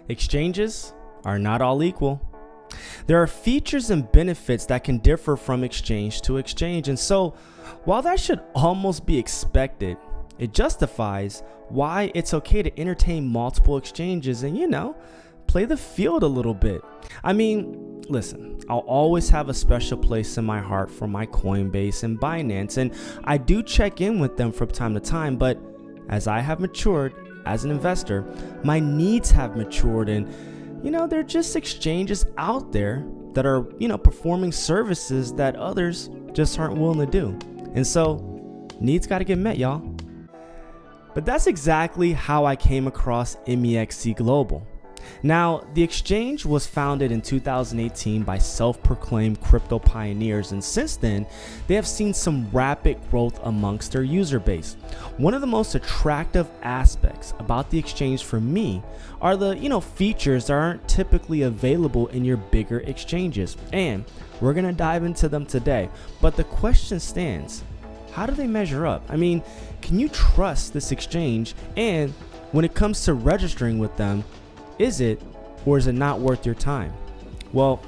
Exchanges are not all equal. There are features and benefits that can differ from exchange to exchange, and so while that should almost be expected, it justifies why it's okay to entertain multiple exchanges and, play the field a little bit. I mean, listen, I'll always have a special place in my heart for my Coinbase and Binance, and I do check in with them from time to time, but as I have matured as an investor, my needs have matured, and they're just exchanges out there that are, performing services that others just aren't willing to do. And so needs got to get met, y'all. But that's exactly how I came across MEXC Global. Now, the exchange was founded in 2018 by self-proclaimed crypto pioneers, and since then, they have seen some rapid growth amongst their user base. One of the most attractive aspects about the exchange for me are the, features that aren't typically available in your bigger exchanges, and we're gonna dive into them today. But the question stands, how do they measure up? I mean, can you trust this exchange? And when it comes to registering with them, is it or is it not worth your time? Well,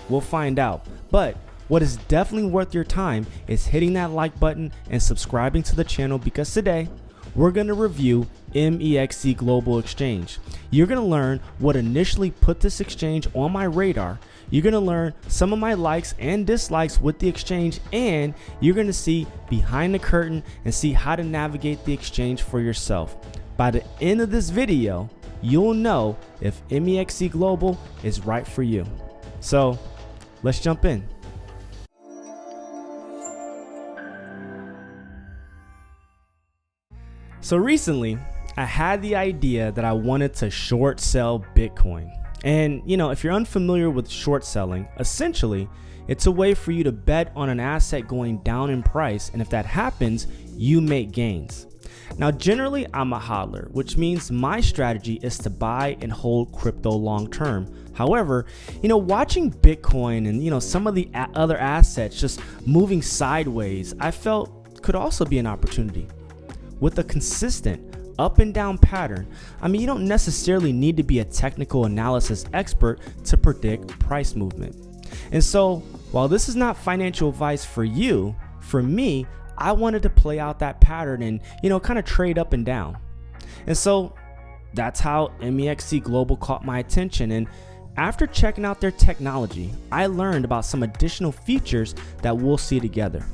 we'll find out. But what is definitely worth your time is hitting that like button and subscribing to the channel, because today we're going to review MEXC Global Exchange. You're going to learn what initially put this exchange on my radar. You're going to learn some of my likes and dislikes with the exchange, and you're going to see behind the curtain and see how to navigate the exchange for yourself. By the end of this video, you'll know if MEXC Global is right for you. So let's jump in. So recently, I had the idea that I wanted to short sell Bitcoin. And if you're unfamiliar with short selling, essentially, it's a way for you to bet on an asset going down in price, and if that happens, you make gains. Now, generally, I'm a hodler, which means my strategy is to buy and hold crypto long term. However, watching Bitcoin and, some of the other assets just moving sideways, I felt could also be an opportunity. With a consistent up and down pattern, you don't necessarily need to be a technical analysis expert to predict price movement. And so, while this is not financial advice for you, for me, I wanted to play out that pattern and, kind of trade up and down. And so that's how MEXC Global caught my attention. And after checking out their technology, I learned about some additional features that we'll see together.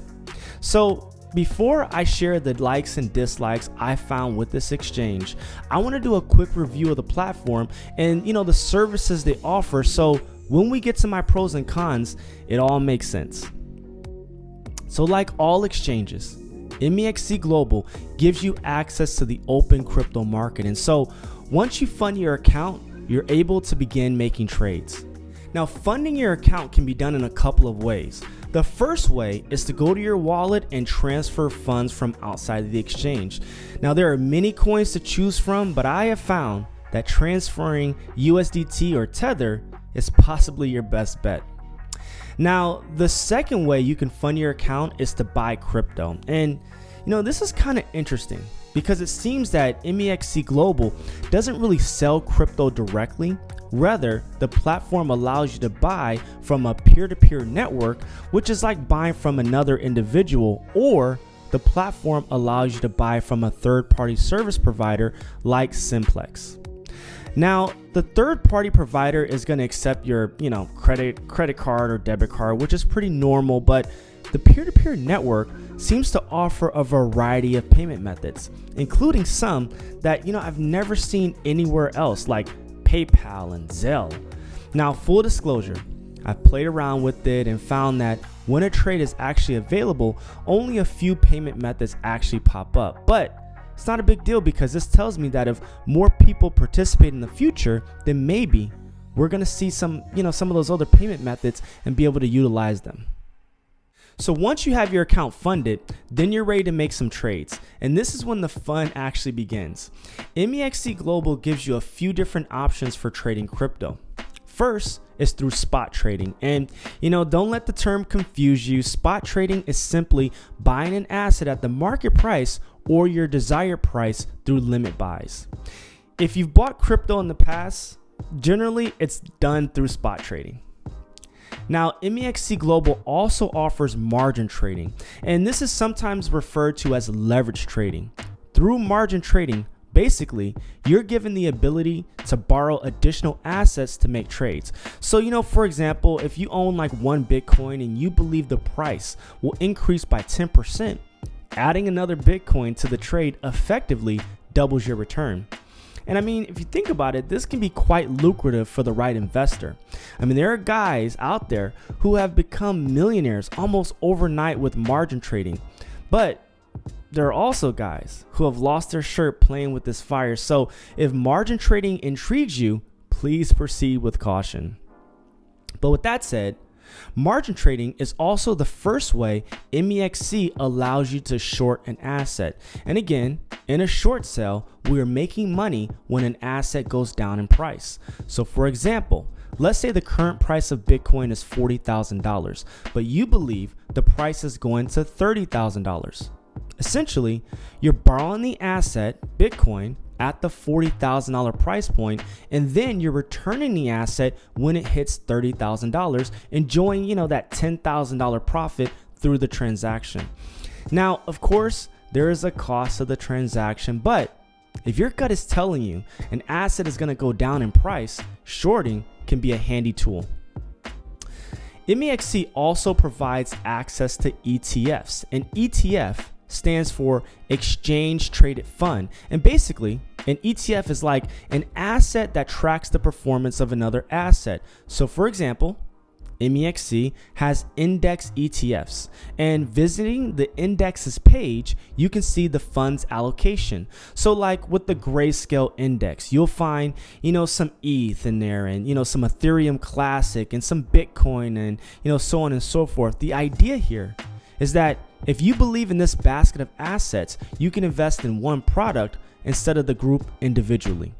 So before I share the likes and dislikes I found with this exchange, I want to do a quick review of the platform and, the services they offer. So when we get to my pros and cons, it all makes sense. So like all exchanges, MEXC Global gives you access to the open crypto market. And so once you fund your account, you're able to begin making trades. Now, funding your account can be done in a couple of ways. The first way is to go to your wallet and transfer funds from outside of the exchange. Now, there are many coins to choose from, but I have found that transferring USDT or Tether is possibly your best bet. Now, the second way you can fund your account is to buy crypto. And, this is kind of interesting because it seems that MEXC Global doesn't really sell crypto directly. Rather, the platform allows you to buy from a peer-to-peer network, which is like buying from another individual, or the platform allows you to buy from a third-party service provider like Simplex. Now, the third-party provider is going to accept your, credit card or debit card, which is pretty normal, but the peer-to-peer network seems to offer a variety of payment methods, including some that, I've never seen anywhere else, like PayPal and Zelle. Now, full disclosure, I've played around with it and found that when a trade is actually available, only a few payment methods actually pop up, but it's not a big deal because this tells me that if more people participate in the future, then maybe we're going to see some of those other payment methods and be able to utilize them. So once you have your account funded, then you're ready to make some trades. And this is when the fun actually begins. MEXC Global gives you a few different options for trading crypto. First is through spot trading. And, don't let the term confuse you. Spot trading is simply buying an asset at the market price or your desired price through limit buys. If you've bought crypto in the past, Generally, it's done through spot trading. Now, MEXC Global also offers margin trading, and this is sometimes referred to as leverage trading. Through margin trading, basically, you're given the ability to borrow additional assets to make trades. So, for example, if you own like one Bitcoin and you believe the price will increase by 10%, adding another Bitcoin to the trade effectively doubles your return. And I mean, if you think about it, this can be quite lucrative for the right investor. I mean, there are guys out there who have become millionaires almost overnight with margin trading, but there are also guys who have lost their shirt playing with this fire. So if margin trading intrigues you, please proceed with caution. But with that said, margin trading is also the first way MEXC allows you to short an asset. And again, in a short sale, we are making money when an asset goes down in price. So for example, let's say the current price of Bitcoin is $40,000, but you believe the price is going to $30,000. Essentially, you're borrowing the asset, Bitcoin, at the $40,000 price point, and then you're returning the asset when it hits $30,000, enjoying, that $10,000 profit through the transaction. Now, of course, there is a cost of the transaction, but if your gut is telling you an asset is going to go down in price, shorting can be a handy tool. MEXC also provides access to ETFs. An ETF stands for Exchange Traded Fund. And basically, an ETF is like an asset that tracks the performance of another asset. So for example, MEXC has index ETFs, and visiting the indexes page, you can see the fund's allocation. So like with the Grayscale index, you'll find, some ETH in there, and, some Ethereum Classic and some Bitcoin, and, so on and so forth. The idea here is that if you believe in this basket of assets, you can invest in one product instead of the group individually.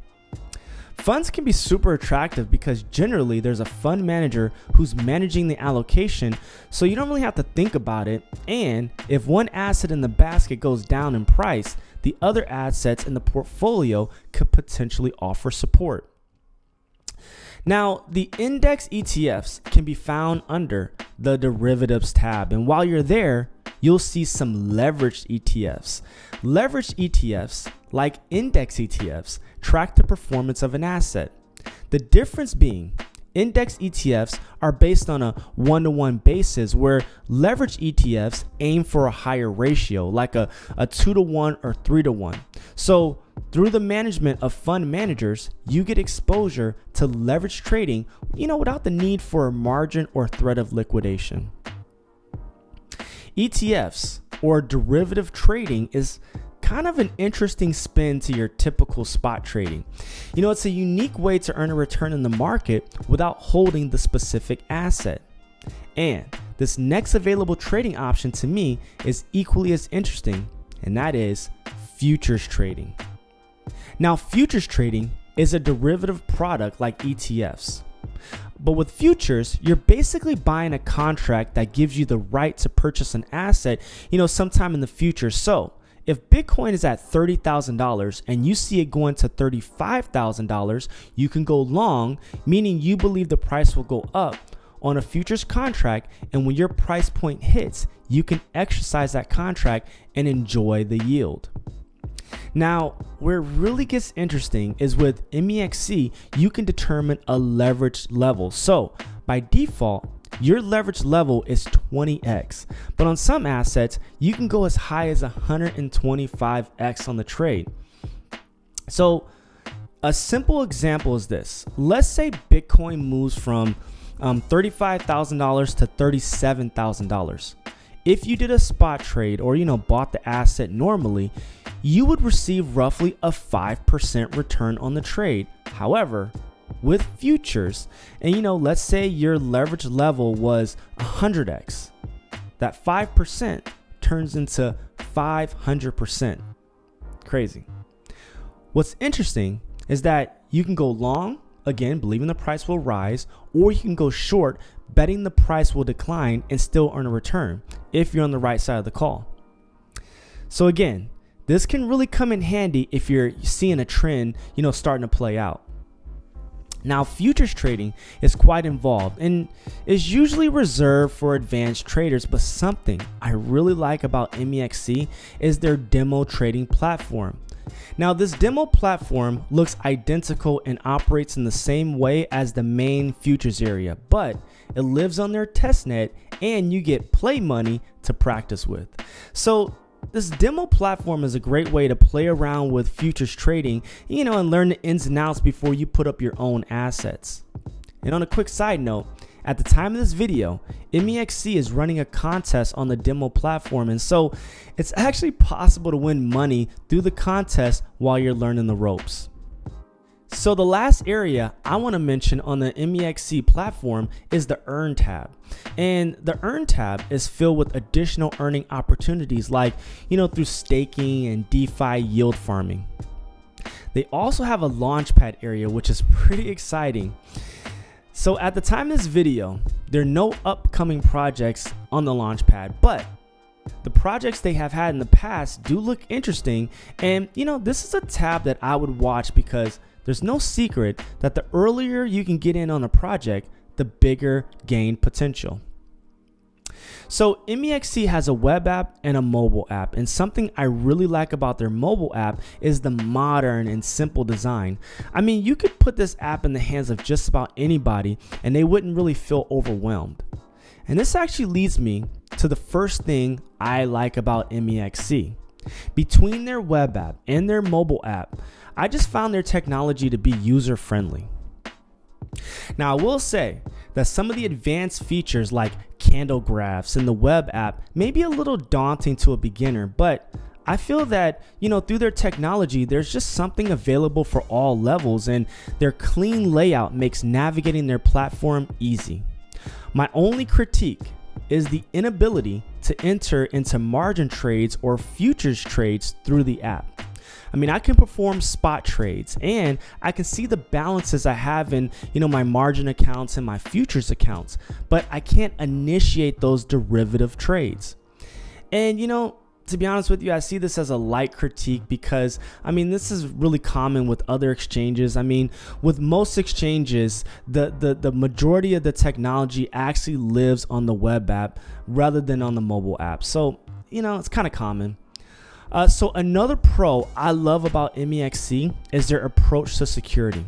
Funds can be super attractive because generally there's a fund manager who's managing the allocation, so you don't really have to think about it. And if one asset in the basket goes down in price, the other assets in the portfolio could potentially offer support. Now, the index ETFs can be found under the derivatives tab, and while you're there, you'll see some leveraged ETFs. Leveraged ETFs, like index ETFs, track the performance of an asset. The difference being, index ETFs are based on a one-to-one basis, where leveraged ETFs aim for a higher ratio, like a 2-to-1 or 3-to-1. So through the management of fund managers, you get exposure to leverage trading, without the need for a margin or threat of liquidation. ETFs, or derivative trading, is kind of an interesting spin to your typical spot trading. It's a unique way to earn a return in the market without holding the specific asset. And this next available trading option to me is equally as interesting, and that is futures trading. Now, futures trading is a derivative product like ETFs. But with futures, you're basically buying a contract that gives you the right to purchase an asset, sometime in the future. So if Bitcoin is at $30,000 and you see it going to $35,000, you can go long, meaning you believe the price will go up on a futures contract. And when your price point hits, you can exercise that contract and enjoy the yield. Now, where it really gets interesting is with MEXC, you can determine a leverage level. So by default, your leverage level is 20x, but on some assets, you can go as high as 125x on the trade. So a simple example is this. Let's say Bitcoin moves from $35,000 to $37,000. If you did a spot trade or, bought the asset normally, you would receive roughly a 5% return on the trade. However, with futures, and let's say your leverage level was 100x, that 5% turns into 500%. Crazy. What's interesting is that you can go long, again, believing the price will rise, or you can go short, betting the price will decline and still earn a return if you're on the right side of the call. So again, this can really come in handy if you're seeing a trend, starting to play out. Now, futures trading is quite involved and is usually reserved for advanced traders, but something I really like about MEXC is their demo trading platform. Now, this demo platform looks identical and operates in the same way as the main futures area, but it lives on their testnet and you get play money to practice with. So this demo platform is a great way to play around with futures trading, and learn the ins and outs before you put up your own assets. And on a quick side note, at the time of this video, MEXC is running a contest on the demo platform, and so it's actually possible to win money through the contest while you're learning the ropes. So the last area I want to mention on the MEXC platform is the Earn tab. And the Earn tab is filled with additional earning opportunities like, through staking and DeFi yield farming. They also have a launchpad area, which is pretty exciting. So at the time of this video, there are no upcoming projects on the launchpad, but the projects they have had in the past do look interesting. And, this is a tab that I would watch because there's no secret that the earlier you can get in on a project, the bigger gain potential. So MEXC has a web app and a mobile app, and something I really like about their mobile app is the modern and simple design. I mean, you could put this app in the hands of just about anybody and they wouldn't really feel overwhelmed. And this actually leads me to the first thing I like about MEXC. Between their web app and their mobile app, I just found their technology to be user-friendly. Now, I will say that some of the advanced features like candle graphs in the web app may be a little daunting to a beginner, but I feel that, through their technology, there's just something available for all levels, and their clean layout makes navigating their platform easy. My only critique is the inability to enter into margin trades or futures trades through the app. I mean, I can perform spot trades and I can see the balances I have in, my margin accounts and my futures accounts, but I can't initiate those derivative trades. And, to be honest with you, I see this as a light critique because, this is really common with other exchanges. With most exchanges, the majority of the technology actually lives on the web app rather than on the mobile app. So, it's kind of common. So another pro I love about MEXC is their approach to security.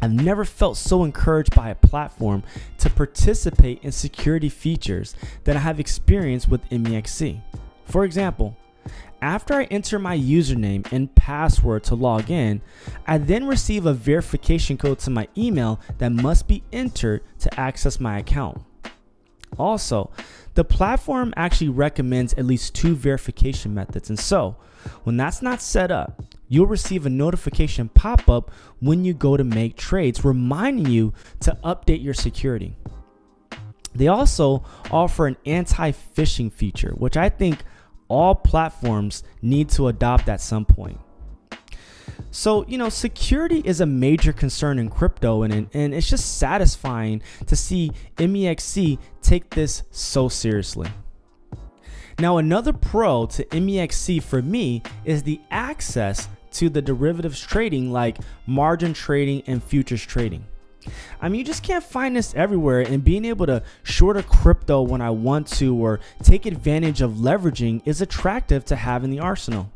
I've never felt so encouraged by a platform to participate in security features that I have experienced with MEXC. For example, after I enter my username and password to log in, I then receive a verification code to my email that must be entered to access my account. Also, the platform actually recommends at least 2 verification methods, and so when that's not set up, you'll receive a notification pop up when you go to make trades, reminding you to update your security. They also offer an anti-phishing feature, which I think all platforms need to adopt at some point. So, security is a major concern in crypto, and it's just satisfying to see MEXC take this so seriously. Now, another pro to MEXC for me is the access to the derivatives trading like margin trading and futures trading. You just can't find this everywhere, and being able to short a crypto when I want to or take advantage of leveraging is attractive to have in the arsenal.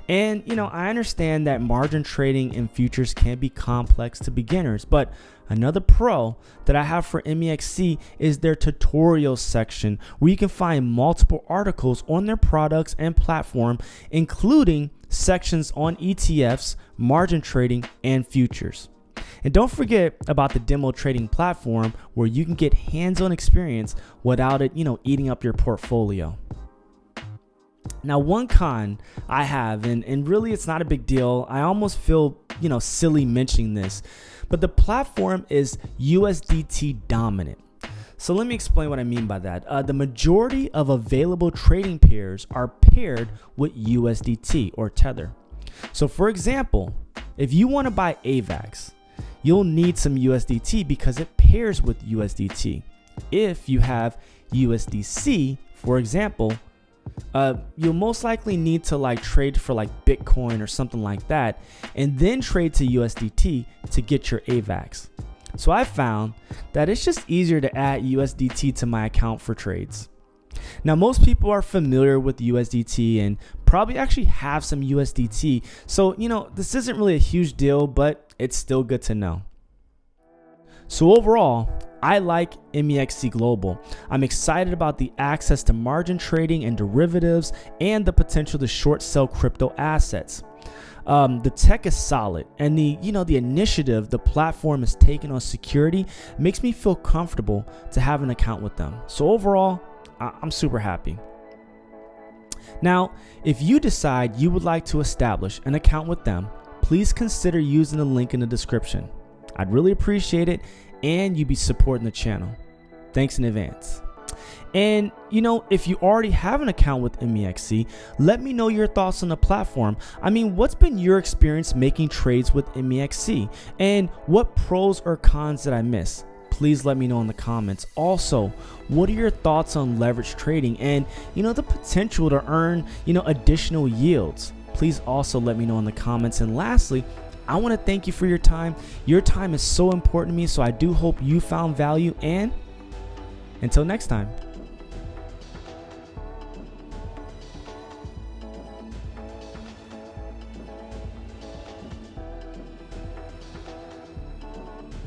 And, I understand that margin trading and futures can be complex to beginners, but another pro that I have for MEXC is their tutorials section, where you can find multiple articles on their products and platform, including sections on ETFs, margin trading, and futures. And don't forget about the demo trading platform, where you can get hands-on experience without it, eating up your portfolio. Now, one con I have, and really it's not a big deal, I almost feel, silly mentioning this, but the platform is USDT dominant. So let me explain what I mean by that. The majority of available trading pairs are paired with USDT or Tether. So for example, if you want to buy AVAX, you'll need some USDT because it pairs with USDT. If you have USDC, for example, you'll most likely need to like trade for like Bitcoin or something like that, and then trade to USDT to get your AVAX. So I found that it's just easier to add USDT to my account for trades. Now, most people are familiar with USDT and probably actually have some USDT. So, this isn't really a huge deal, but it's still good to know. So overall, I like MEXC Global. I'm excited about the access to margin trading and derivatives and the potential to short sell crypto assets. The tech is solid, and the initiative the platform is taking on security makes me feel comfortable to have an account with them. So overall, I'm super happy. Now, if you decide you would like to establish an account with them, please consider using the link in the description. I'd really appreciate it, and you'd be supporting the channel. Thanks in advance. And if you already have an account with MEXC, let me know your thoughts on the platform. I mean, what's been your experience making trades with MEXC, and what pros or cons did I miss? Please let me know in the comments. Also, what are your thoughts on leverage trading and the potential to earn additional yields? Please also let me know in the comments. And lastly, I want to thank you for your time. Your time is so important to me, so I do hope you found value, and until next time.